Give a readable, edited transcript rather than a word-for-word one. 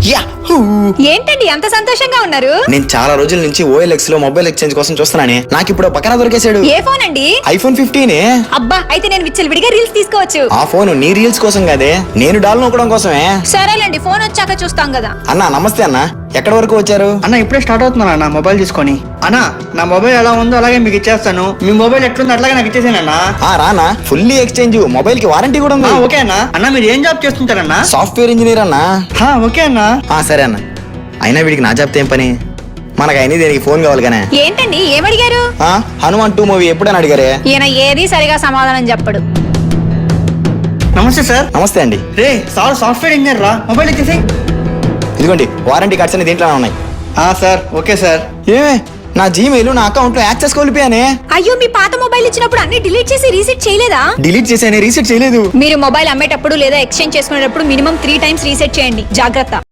Yahoo! ఏంటండి అంత సంతోషంగా ఉన్నారు? నేను చాలా రోజుల నుంచి OLX లో మొబైల్ ఎక్స్చేంజ్ కోసం చూస్తున్నానే. నాకు ఇప్పుడు పక్కన దొరికేశాడు. ఏ ఫోన్ అండి? iPhone 15. అబ్బా అయితే నేను విచ్చలవిడిగా రీల్స్ తీసుకోవచ్చు. ఆ ఫోన్ నీ రీల్స్ కోసం కాదే, నేను డాల్ నొక్కడం కోసమే. సరేలేండి, ఫోన్ వచ్చాక చూస్తాం కదా. అన్నా నమస్తే అన్న, ఎక్కడి వరకు వచ్చారు? అన్న ఇప్పుడే స్టార్ట్ అవుతున్నాను అన్న మొబైల్ తీసుకొని. అన్న నా మొబైల్ ఎలా ఉందో అలాగే మీకు ఇచ్చేస్తాను. మీ మొబైల్ ఎట్లుందో అట్లాగే నాకు ఇచ్చేసానన్నా. రానా, ఫుల్లీ ఎక్స్చేంజ్, మొబైల్ కి వారంటీ కూడా ఉంది. ఓకే అన్న. అన్న మీరు ఏం జాబ్ చేస్తుంటారన్నా? సాఫ్ట్వేర్ ఇంజనీర్ అన్నా. ఓకే అన్న. సరే అన్న, అయినా వీడికి నా చెప్తే ఏం పని, మనకు అయినా దీనికి ఫోన్ కావాలి కానీ. ఏంటండి ఏమడిగారు? హనుమాన్ 2 మూవీ ఎప్పుడని అడిగారే. ఈయన ఏది సరిగా సమాధానం చెప్పడు. నమస్తే సార్. నమస్తే అండి. రే సార్ సాఫ్ట్వేర్ ఇంజనీర్ రా, మొబైల్ ఇచ్చేసి. ఇదిగోండి వారంటీ కార్డ్స్ అన్ని దీంట్లోనే ఉన్నాయి. Sir okay sir. ఏమే, నా జీమెయిల్ నా అకౌంట్ లో యాక్సెస్ కోల్పోయానే. అయ్యో, మీ పాత మొబైల్ ఇచ్చినప్పుడు అన్ని డిలీట్ చేసి రీసెట్ చేయలేదా? డిలీట్ చేసానే, రీసెట్ చేయలేదు. మీరు మొబైల్ అమ్మేటప్పుడు లేదా ఎక్స్చేంజ్ చేసుకునేటప్పుడు మినిమం 3 times రీసెట్ చేయండి. జాగ్రత్త.